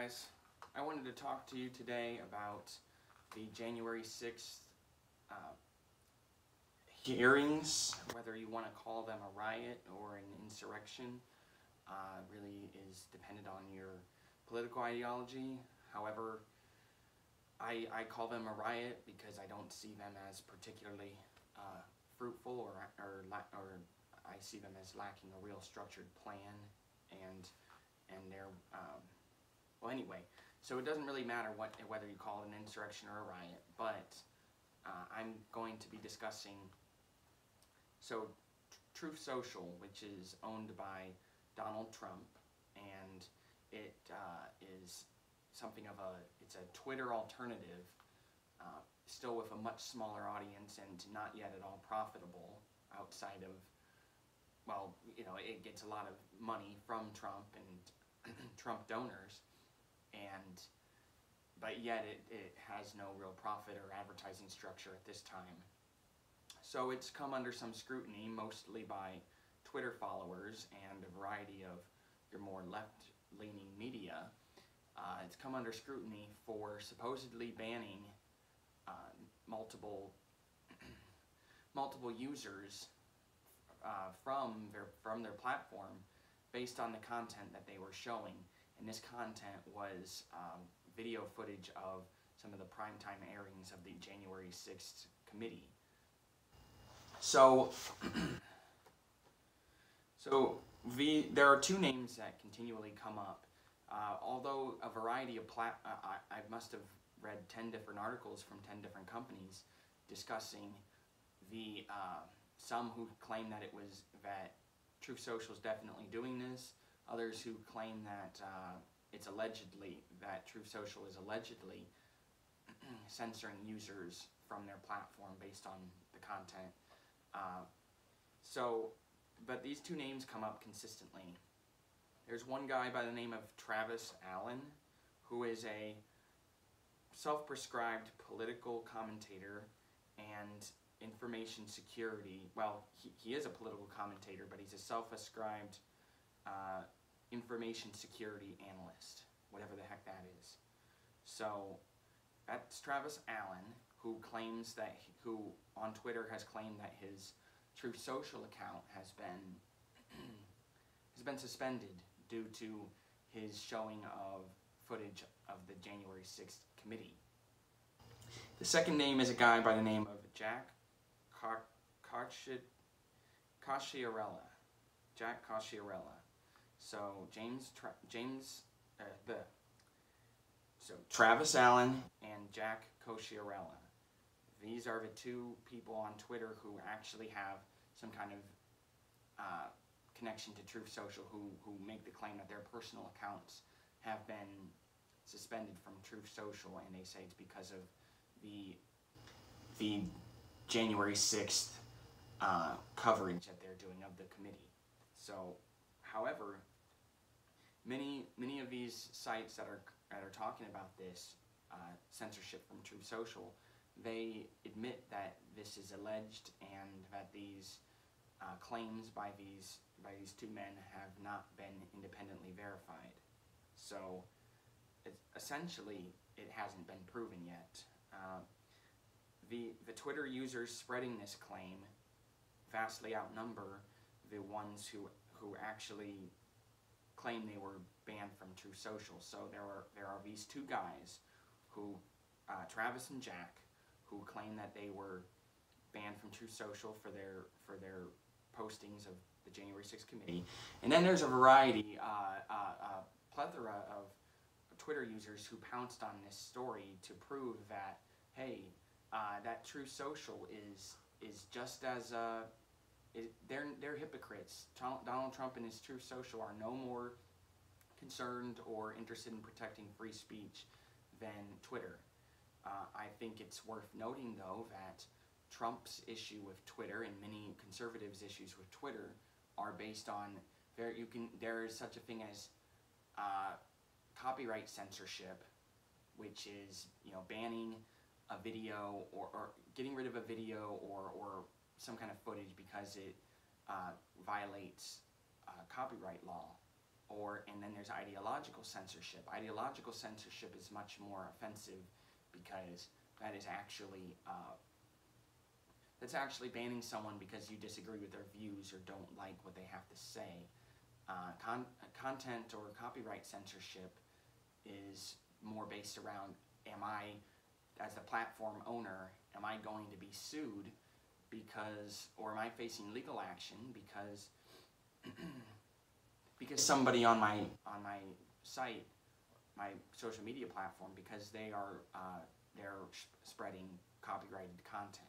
guys, I wanted to talk to you today about the January 6th hearings. Whether you want to call them a riot or an insurrection really is dependent on your political ideology. However, I call them a riot because I don't see them as particularly fruitful, or I see them as lacking a real structured plan, and they're well, anyway, so it doesn't really matter whether you call it an insurrection or a riot, but I'm going to be discussing Truth Social, which is owned by Donald Trump, and it is something of it's a Twitter alternative, still with a much smaller audience and not yet at all profitable outside of, well, you know, it gets a lot of money from Trump and Trump donors, but yet it has no real profit or advertising structure at this time. So it's come under some scrutiny, mostly by Twitter followers and a variety of your more left-leaning media. It's come under scrutiny for supposedly banning multiple users from their platform based on the content that they were showing, and this content was video footage of some of the primetime airings of the January 6th committee. So there are two names that continually come up. Although a variety of I must have read 10 different articles from 10 different companies discussing some who claim that Truth Social is definitely doing this, others who claim that Truth Social is allegedly censoring users from their platform based on the content. But these two names come up consistently. There's one guy by the name of Travis Allen, who is a self-prescribed political commentator and information security. Well, he is a political commentator, but he's a self-prescribed information security analyst, whatever the heck that is. So that's Travis Allen, who on Twitter has claimed that his Truth Social account has been suspended due to his showing of footage of the January 6th committee. The second name is a guy by the name of Jack Cosciarella. Jack Cosciarella. So Travis Allen and Jack Cosciarella. These are the two people on Twitter who actually have some kind of connection to Truth Social, who make the claim that their personal accounts have been suspended from Truth Social, and they say it's because of the January 6th coverage that they're doing of the committee. So, however, many of these sites that are talking about this censorship from Truth Social, they admit that this is alleged and that these claims by these two men have not been independently verified. So essentially it hasn't been proven yet. The Twitter users spreading this claim vastly outnumber the ones who actually claim they were banned from Truth Social. So there are these two guys who, Travis and Jack, who claim that they were banned from Truth Social for their postings of the January 6th committee. And then there's a variety, plethora of Twitter users who pounced on this story to prove that, hey, that Truth Social is just as they're hypocrites. Donald Trump and his Truth Social are no more concerned or interested in protecting free speech than Twitter. I think it's worth noting, though, that Trump's issue with Twitter and many conservatives' issues with Twitter are based on there is such a thing as copyright censorship, which is, you know, banning a video or getting rid of a video or some kind of footage because it violates copyright law. and then there's ideological censorship. Ideological censorship is much more offensive because that is actually that's actually banning someone because you disagree with their views or don't like what they have to say. Content or copyright censorship is more based around, am I, as the platform owner, am I going to be sued because, or am I facing legal action because because somebody on my site, my social media platform, because they're spreading copyrighted content.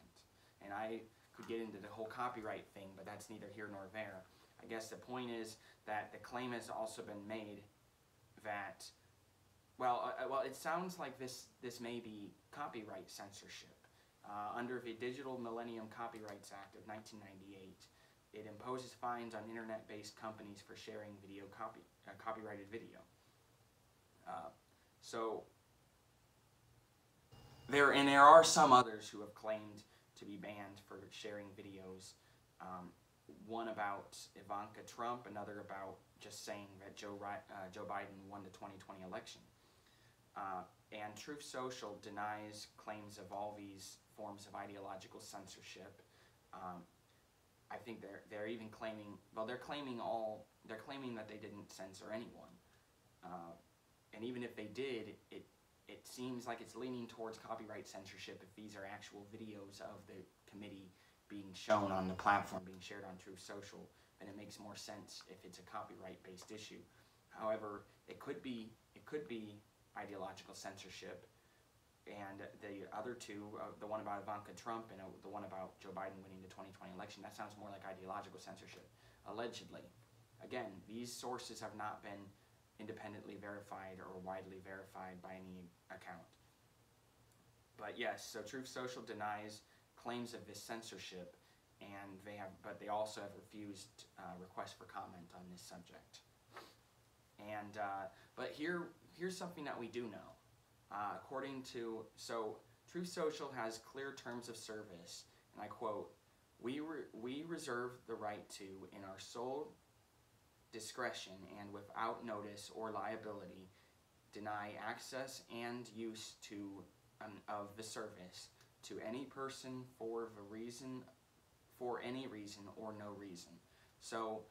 And I could get into the whole copyright thing, but that's neither here nor there. I guess the point is that the claim has also been made that, well, it sounds like this may be copyright censorship. Under the Digital Millennium Copyrights Act of 1998, it imposes fines on internet-based companies for sharing copyrighted video. There are some others who have claimed to be banned for sharing videos. One about Ivanka Trump, another about just saying that Joe Biden won the 2020 election. And Truth Social denies claims of all these forms of ideological censorship. I think they're even claiming, well, they're claiming that they didn't censor anyone. And even if they did, it seems like it's leaning towards copyright censorship if these are actual videos of the committee being shown on the platform, being shared on Truth Social, then it makes more sense if it's a copyright-based issue. However, it could be ideological censorship, and the other two, the one about Ivanka Trump and the one about Joe Biden winning the 2020 election, that sounds more like ideological censorship, allegedly. Again, these sources have not been independently verified or widely verified by any account. But yes, so Truth Social denies claims of this censorship, and but they also have refused requests for comment on this subject. And but here's something that we do know. Truth Social has clear terms of service, and I quote, we reserve the right to, in our sole discretion and without notice or liability, deny access and use of the service to any person for any reason or no reason. So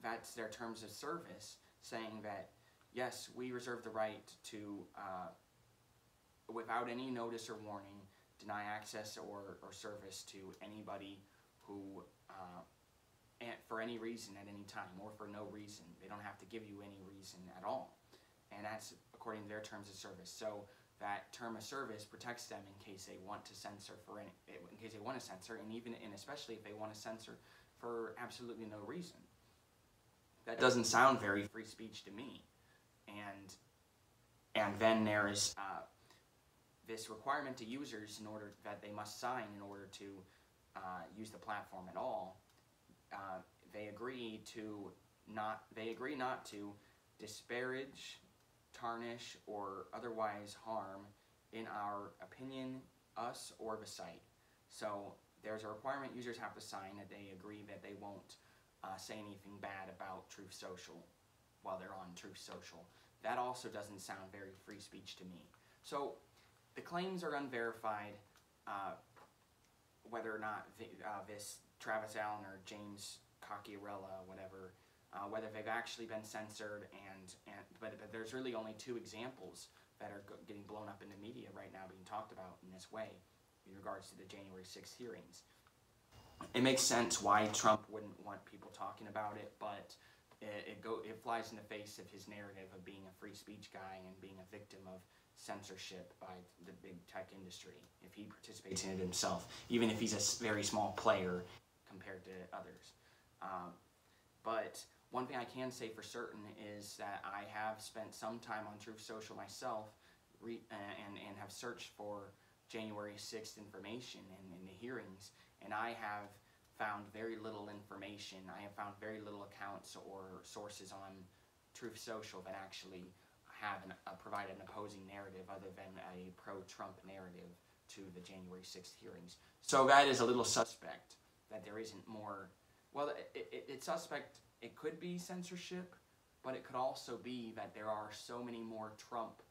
that's their terms of service, saying that yes, we reserve the right to, without any notice or warning, deny access or service to anybody who, for any reason at any time, or for no reason. They don't have to give you any reason at all. And that's according to their terms of service. So that term of service protects them in case they want to censor and especially if they want to censor for absolutely no reason. That doesn't sound very free speech to me. And then there is this requirement to users in order that they must sign in order to use the platform at all. They agree not to disparage, tarnish, or otherwise harm, in our opinion, us or the site. So there's a requirement users have to sign that they agree that they won't say anything bad about Truth Social while they're on Truth Social. That also doesn't sound very free speech to me. So the claims are unverified, whether or not this Travis Allen or James Cocchiarella, whatever, whether they've actually been censored, but there's really only two examples that are getting blown up in the media right now, being talked about in this way in regards to the January 6th hearings. It makes sense why Trump wouldn't want people talking about it, but it flies in the face of his narrative of being a free speech guy and being a victim of censorship by the big tech industry, if he participates in it himself, even if he's a very small player compared to others. But one thing I can say for certain is that I have spent some time on Truth Social myself and have searched for January 6th information in the hearings, and I have found very little information. I have found very little accounts or sources on Truth Social that actually have provide an opposing narrative other than a pro-Trump narrative to the January 6th hearings. So that is a little suspect that there isn't more. Well, it's suspect. It could be censorship, but it could also be that there are so many more Trump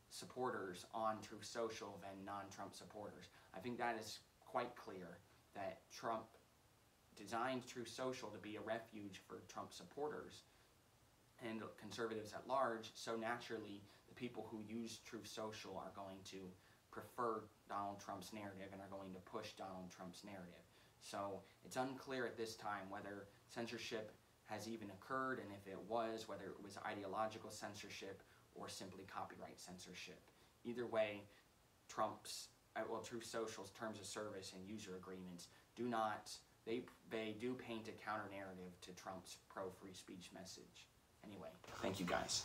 supporters on Truth Social than non-Trump supporters. I think that is quite clear, that Trump designed Truth Social to be a refuge for Trump supporters and conservatives at large, so naturally the people who use Truth Social are going to prefer Donald Trump's narrative and are going to push Donald Trump's narrative. So it's unclear at this time whether censorship has even occurred, and if it was, whether it was ideological censorship or simply copyright censorship. Either way, Truth Social's terms of service and user agreements do not, they do paint a counter narrative to Trump's pro-free speech message. Anyway, thank you guys.